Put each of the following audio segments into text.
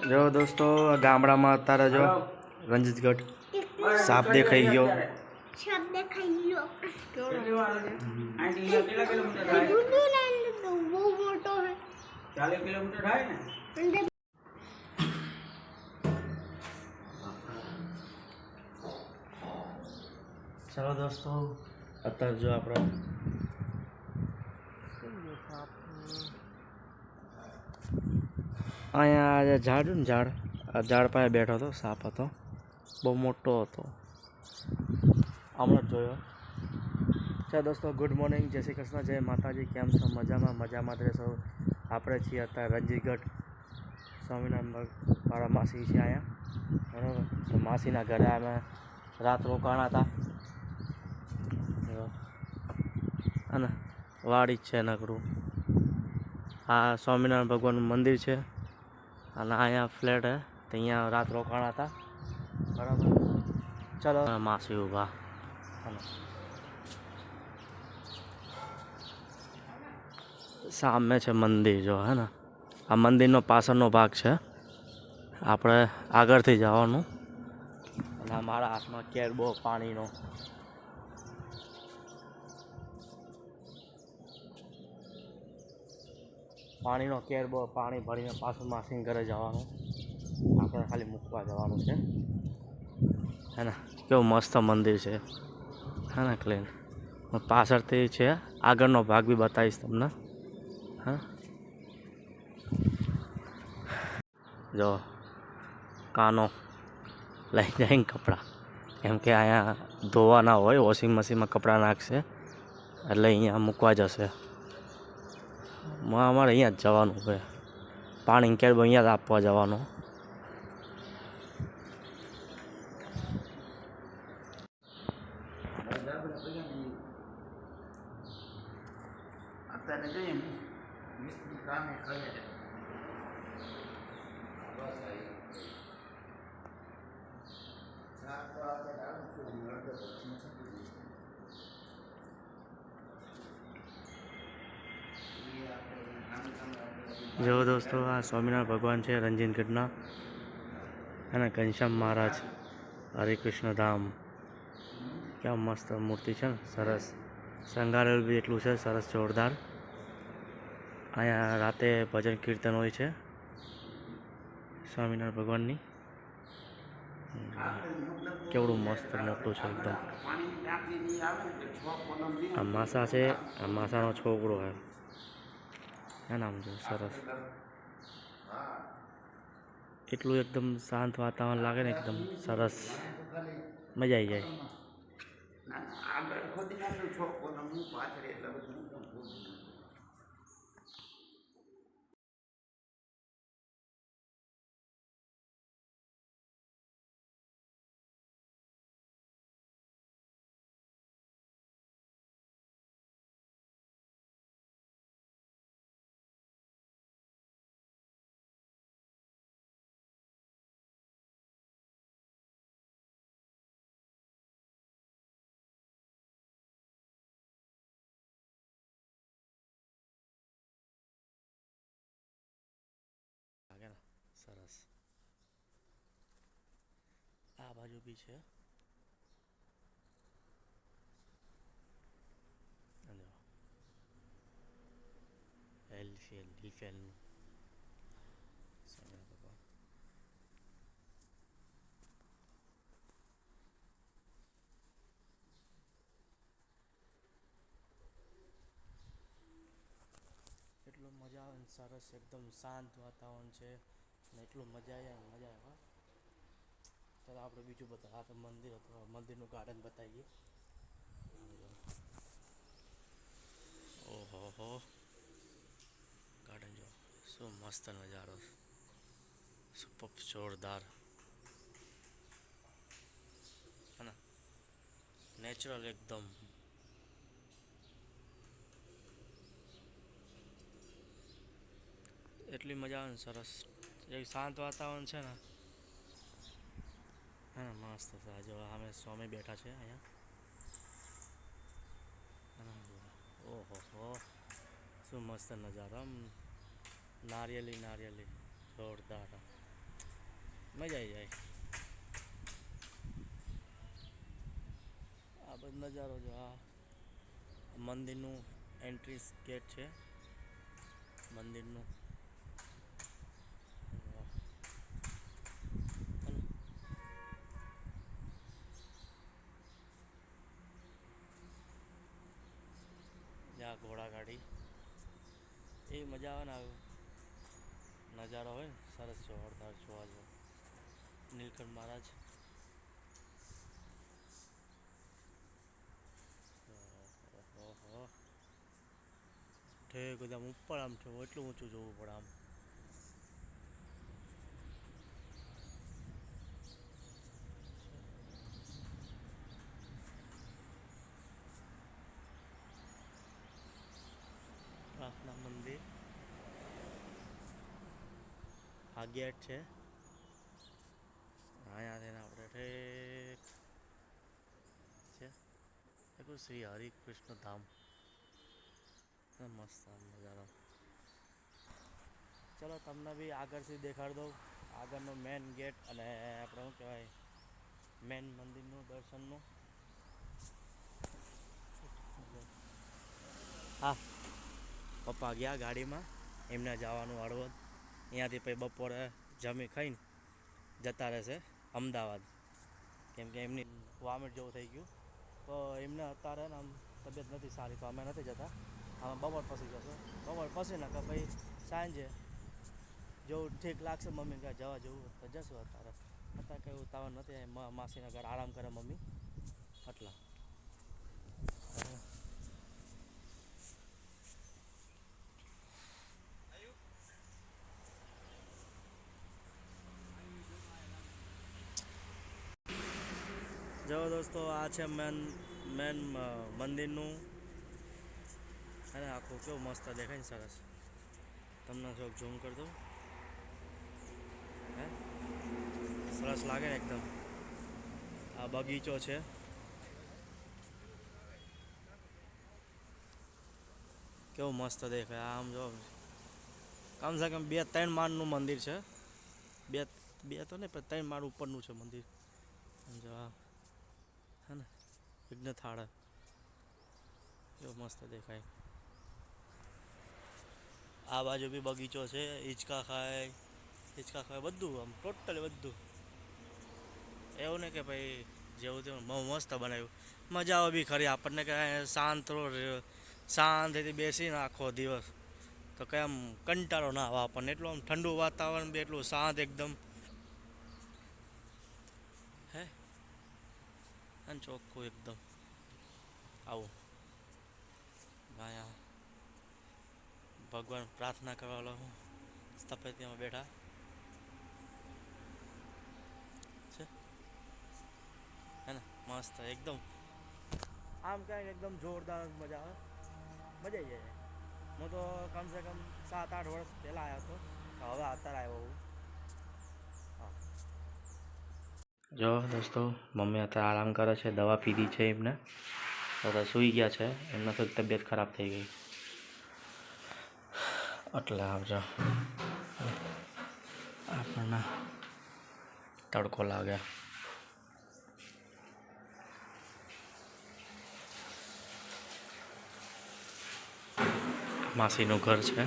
જો દોસ્તો ગામડામાં અત્યારે જો રંજીતગઢ સાપ દેખાઈ ગયો. ચલો દોસ્તો અત્યારે જો આપણે અહીંયા ઝાડ ને ઝાડ પાસે બેઠો હતો. સાપ હતો, બહુ મોટો હતો, હમણાં જ જોયો. ચાલો દોસ્તો, ગુડ મોર્નિંગ, જય શ્રી કૃષ્ણ, જય માતાજી. કેમ છો? મજામાં જ રહેશો. આપણે છીએ અત્યારે રંજીતગઢ સ્વામિનારાયણ મારા માસી છે અહીંયા, બરાબર. તો માસીના ઘરે અમે રાત રોકાણા હતા અને વાડી જ છે નકરું. આ સ્વામિનારાયણ ભગવાનનું મંદિર છે અને અહીંયા ફ્લેટ હે, તો અહીંયા રાત રોકાણા હતા, બરાબર. ચલો માસી ઊભા. સામે છે મંદિર, જો હે ને, આ મંદિરનો પાછળનો ભાગ છે. આપણે આગળથી જવાનું અને અમારા હાથમાં કેરબો પાણીનો. કેરબો પાણી ભરીને પાછું માસીને ઘરે જવાનું. આપણે ખાલી મૂકવા જવાનું છે, હે ને. કેવું મસ્ત મંદિર છે, હે ને, ક્લીન. પાછળથી છે, આગળનો ભાગ બી બતાવીશ તમને. હા, જો કાનો લઈ જાય કપડાં, કેમ કે અહીંયા ધોવા ના હોય, વોશિંગ મશીનમાં કપડાં નાખશે એટલે અહીંયા મૂકવા જશે. અમારે અહીંયા જ જવાનું છે, પાણી કેરબો અહીંયા જ આપવા જવાનું. જો દોસ્તો, આ સ્વામિનારાયણ ભગવાન છે રંજીતગઢના, અને ઘનશ્યામ મહારાજ, હરિકૃષ્ણ ધામ. કેવા મસ્ત મૂર્તિ છે ને, સરસ શણગારેલું બી એટલું છે સરસ, જોરદાર. અહીંયા રાતે ભજન કીર્તન હોય છે સ્વામિનારાયણ ભગવાનની. કેવડું મસ્ત મોટું છે એકદમ. આ માસા છે, આ માસાનો છોકરો છે, નામ છે, સરસ. એટલું એકદમ શાંત વાતાવરણ લાગે ને, એકદમ સરસ, મજા આવી જાય. સરસ. આ બાજુ બી છે, હિલફેલનું ભગવાન. એટલું મજા આવે, સરસ, એકદમ શાંત વાતાવરણ છે ને, એટલું મજા આવે. ચાલો આપણે બીજું બતાવીએ. આ તો મંદિર હતું, મંદિરનું ગાર્ડન બતાવીએ. ઓહો, ગાર્ડન જો શું મસ્ત નજારો, સુપર, જોરદાર, હે ને, નેચરલ એકદમ. એટલી મજા આવે ને, સરસ, એક શાંત વાતાવરણ છે ને, હે ને, મસ્ત. જો અમે સ્વામી બેઠા છે અહીંયા. ઓહો, શું મજા. મસ્ત નજારો આમ નારિયેલી નારિયેલી જોરદાર મજા આવી જાય. આ બધો નજારો જો આ મંદિરનું એન્ટ્રી ગેટ છે મંદિરનું. જ્યાં ઘોડા ગાડી એ મજા આવે ને નજારો હોય ને સરસ જોરદાર જોવા જેવો. નીલકંઠ મહારાજ ઠેક એકદમ ઉપર આમ છે એટલું ઊંચું જોવું પડે આમ. પ્રાર્થના મંદિર આ ગેટ છે અહીંયાથી આપણે ઠેક છે देखो श्री हरि कृष्ण धाम मस्त नजारा. चलो તમને બી આગળથી દેખાડી દઉં આગળનો મેન ગેટ અને આપણે શું કહેવાય મેન મંદિરનું દર્શનનું. હા પપ્પા ગયા ગાડીમાં એમને જવાનું હળવદ અહીંયાથી પછી બપોરે જમી ખાઈને જતા રહેશે અમદાવાદ કેમ કે એમની વોમિટ જેવું થઈ ગયું તો એમને અત્યારે ને આમ તબિયત નથી સારી તો અમે નથી જતા. અમે બપોર પછી જશું બપોર પછી ને કે ભાઈ સાંજે જેવું ઠીક લાગશે મમ્મી કાંઈ જવા જેવું તો જશું. અત્યારે કંઈ ઉતાવળ નથી માસીના ઘર આરામ કરે મમ્મી એટલા. જો દોસ્તો આ છે મેન મંદિરનું અને આખું કેવું મસ્ત દેખાય ને સરસ. તમને થોડુંક ઝૂમ કરી દઉં હે સરસ લાગે ને એકદમ. આ બગીચો છે કેવું મસ્ત દેખાય આમ જો કમસે કમ 2-3 માળનું મંદિર છે. બે તો નહીં પણ 3 માળ ઉપરનું છે મંદિર. જો હે ને યજ્ઞ થાળ કેવો મસ્ત દેખાય. આ બાજુ બી બગીચો છે હિંચકા ખાય બધું આમ ટોટલી બધું. એવું નહીં કે ભાઈ જેવું તેવું બહુ મસ્ત બનાવ્યું મજા આવે બી ખરી આપણને કે શાંતિથી બેસીને આખો દિવસ તો કંઈ આમ કંટાળો ના આવે આપણને. એટલું આમ ઠંડુ વાતાવરણ બી એટલું શાંત એકદમ હે અને ચોખ્ખું એકદમ આવું. અહીંયા ભગવાન પ્રાર્થના કરવા વાળા સ્થપતિમાં બેઠા છે હે ને મસ્ત એકદમ આમ કાંઈક એકદમ જોરદાર મજા આવે મજા આવી જાય. હું તો કમસે કમ 7-8 વર્ષ પહેલાં આવ્યો હતો હવે અત્યારે આવ્યો હું. હા જો દોસ્તો મમ્મી અત્યારે આરામ કરે છે દવા પીધી છે એમને બધા સૂઈ ગયા છે એમને થોડીક તબિયત ખરાબ થઈ ગઈ એટલે આવજો આપણને તડકો લાગે. માસીનું ઘર છે.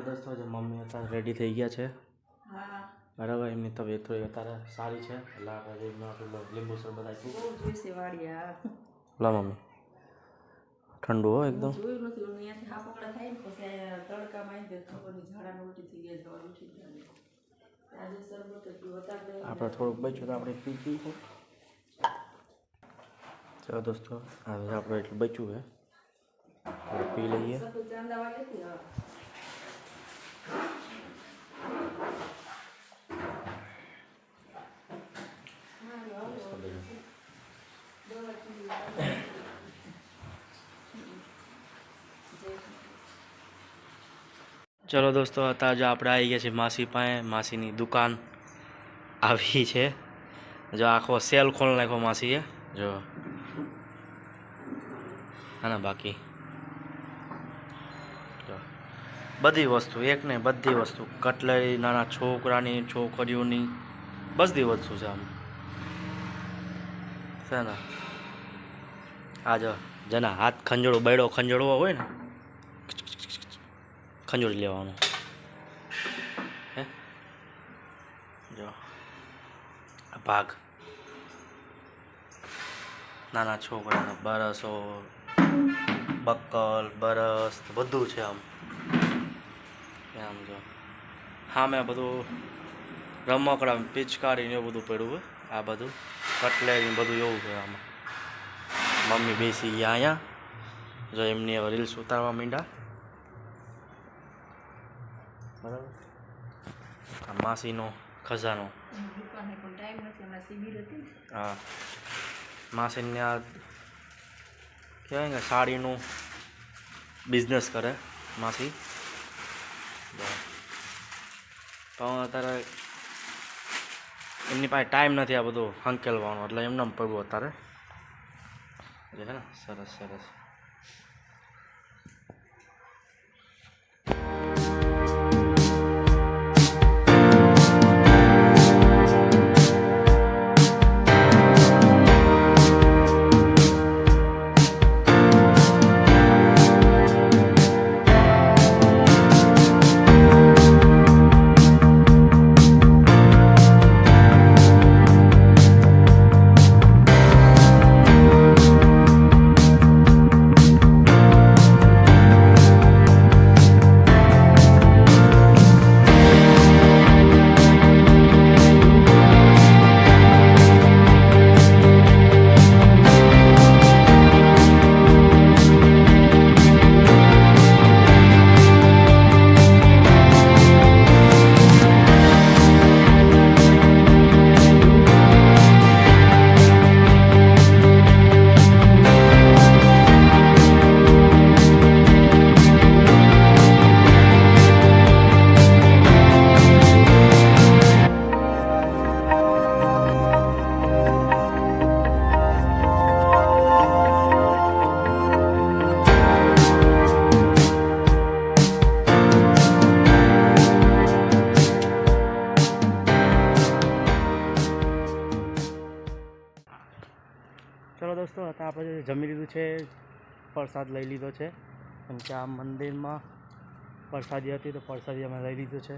દોસ્તો જે મમ્મી અત્યારે રેડી થઈ ગયા છે બરાબર. એમની તબિયત થોડી અત્યારે સારી છે એટલે આપણે લીંબુ શરબત આપ્યું. લા મમ્મી ઠંડુ હો એકદમ. આપણે થોડુંક બચ્યું તો આપણે પી ચાલો દોસ્તો હવે આપણે એટલું બચ્યું છે પી લઈએ. ચલો દોસ્તો અત્યારે જો આપણે આવી ગયા છીએ માસી પાસે. માસીની દુકાન આવી છે જો આખો સેલ ખોલી નાખ્યો માસીએ જો આના બાકી જો બધી વસ્તુ એક ને બધી વસ્તુ કટલેરી નાના છોકરાની છોકરીઓની બધી વસ્તુ છે આમ છે ને. આ જો જેના હાથ ખંજોળો બૈડો ખંજોળવો હોય ને ખંજોળી લેવાનું હે. જો આ ભાગ નાના છોકરાના બરસો બક્કલ બરસ બધું છે આમ. આમ જો હા મેં બધું રમકડા પિચકારીને એવું બધું પડ્યું હોય. આ બધું કટલેરી બધું એવું છે આમાં. મમ્મી બેસી ગયા અહીંયા જો એમની હવે રીલ્સ ઉતારવા માંડ્યા બરાબર. આ માસીનો ખજાનો. હા માસીને આ કહેવાય ને સાડીનું બિઝનેસ કરે માસી. પણ અત્યારે એમની પાસે ટાઈમ નથી આ બધું હંકેલવાનો એટલે એમને પડવું અત્યારે છે ને. સરસ સરસ. ચલો દોસ્તો અત્યારે આપણે જમી લીધું છે, પ્રસાદ લઈ લીધો છે. કેમ કે આ મંદિરમાં પ્રસાદી હતી તો પ્રસાદી અમે લઈ લીધું છે.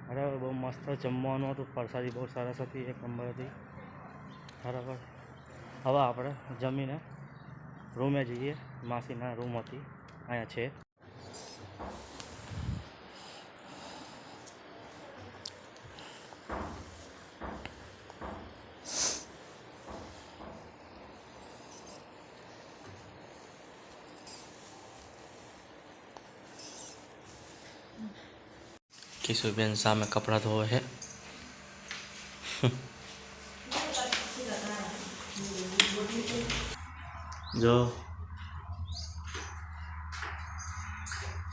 બરાબર. બહુ મસ્ત જમવાનું હતું, પ્રસાદી બહુ સરસ હતી, એક નંબર હતી. બરાબર. હવે આપણે જમીને રૂમે જઈએ. માસીના રૂમ હતી અહીંયા છે. કિશુબેન સામે કપડાં ધોવે છે. જો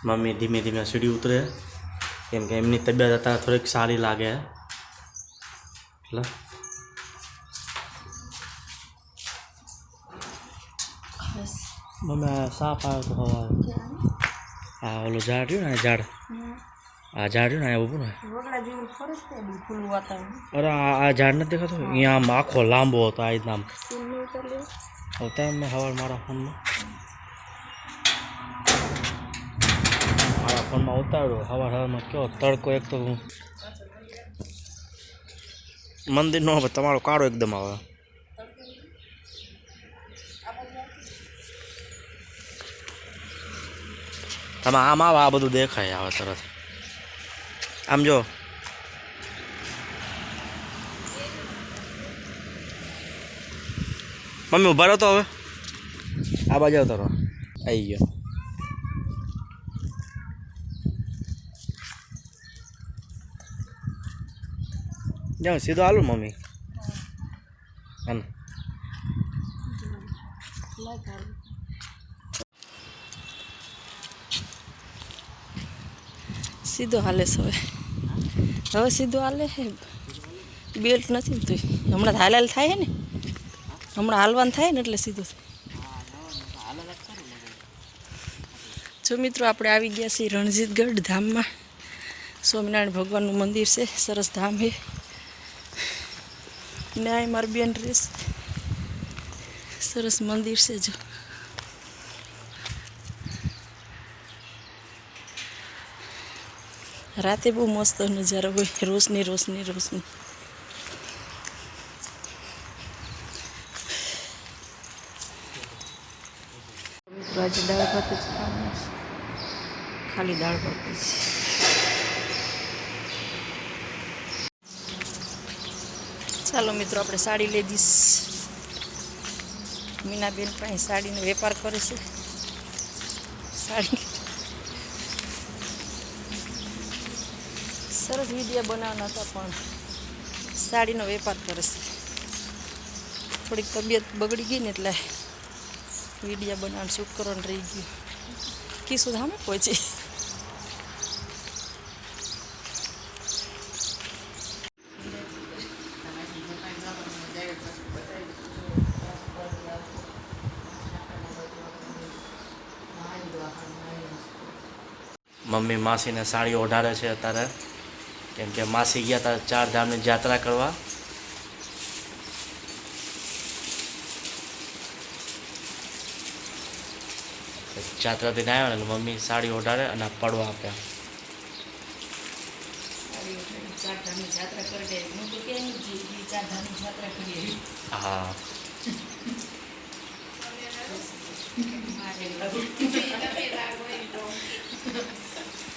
મમ્મી ધીમે ધીમે સીડી ઉતરે કેમ કે એમની તબિયત અત્યારે થોડીક સારી લાગે એટલે મમ્મી સાપ આવ્યો તો હવા. હા ઓલું ઝાડ રહ્યું ને ઝાડ આ ઝાડ રહ્યું ને ઊભું ને અરે આ ઝાડ નથી દેખાતું અહીંયા આમ આખો લાંબો હતો આ રીતના આમ આવતા મેં હવાર મારા ફોનમાં ઉતાર્યો હવારમાં કયો તડકો એક તો મંદિરનો હવે તમારો કાળો એકદમ આવે. તમે આમ આવો આ બધું દેખાય આવે તરત. આમ જો મમ્મી ઉભા રહો તો હવે આ બાજુ આવતો રહો. આવી ગયો. જાઓ સીધો હાલો મમ્મી. એમ સીધો હાલે છે હવે સીધો હાલે છે. બેલ્ટ નથી તું હમણાં હાલ થાય ને હમણાં હાલવાનું થાય ને એટલે સીધું જો મિત્રો આપણે આવી ગયા છીએ રણજીતગઢ ધામમાં. સ્વામિનારાયણ ભગવાનનું મંદિર છે, સરસ ધામ છે. ન્યાય મારી બેન ડ્રેસ સરસ મંદિર છે. જો રાતે બહુ મસ્ત નજારો હોય, રોશની રોશની રોશની. મિત્રો આજે દાળ ભાત જ ખાવાના છે, ખાલી દાળ ભાત જ. ચાલો મિત્રો આપણે સાડી લઈ દઈશ. મીનાબેન પાસે સાડીનો વેપાર કરે છે. સાડી સરસ વિડીયો બનાવવાના હતા પણ સાડીનો વેપાર કરે છે. થોડીક તબિયત બગડી ગઈ ને એટલે વિડીયો બનાવવાનું શૂટ કરવાનું રહી ગયું. કીશું ધામે પહોંચી. મમ્મી માસીને સાડી ઓઢારે છે અત્યારે, કેમ કે માસી ગયા હતા 4 ધામની યાત્રા કરવા. યાત્રાથી આવ્યો ને મમ્મી સાડી ઓઢારે અને પડવા આપ્યા. હા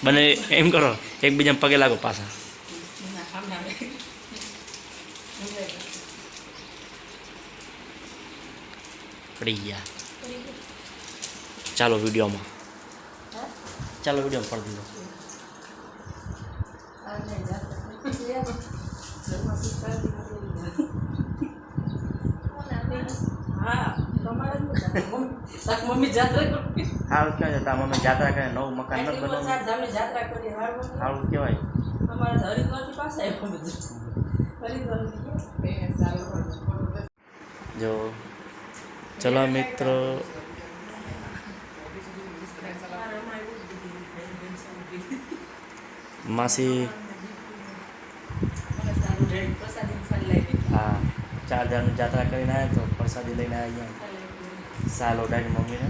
બને એમ કરો, એકબીજાને પગે લાગો પાછા. પડી ગયા. ચાલો વિડીયોમાં પડી દીધો. મમ્મી જાત્રા સારું ક્યાં છે તારા મમ્મી યાત્રા કરે, નવું મકાન નથી બનાવ્યું. સારું કહેવાય. જો ચલો મિત્રો, માસી હા 4 ધામની યાત્રા કરીને આવ્યા તો પ્રસાદી લઈને આવ્યા. સાલ ઓઢાડી મમ્મીને.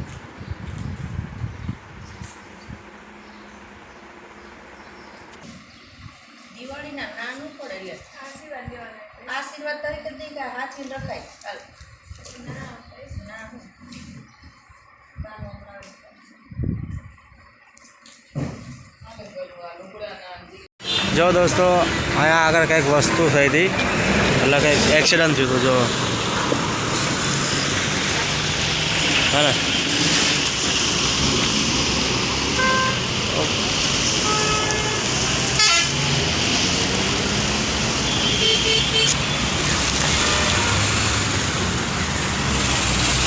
દિવાળીના નાનું પડે એટલે આશીર્વાદ તરીકે નહીં કે હાથીને રખાય. જો દોસ્તો અહીંયા આગળ કંઈક વસ્તુ થઈ હતી, એટલે કંઈક એક્સિડન્ટ થયું હતું. જો હા ને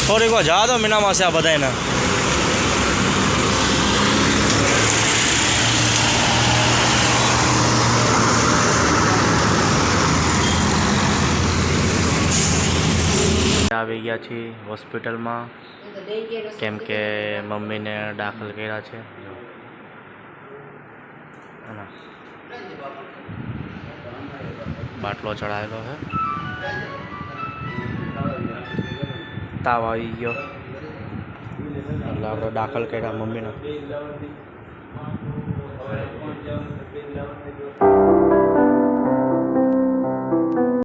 થોડીક વાર જવા દો મીનામાં છે આ બધાને. આવી ગયા છીએ હોસ્પિટલમાં, કેમ કે મમ્મીને દાખલ કર્યા છે. બાટલો ચડાવેલો છે, તાવ આવી ગયો એટલે આપણે દાખલ કર્યા મમ્મીને.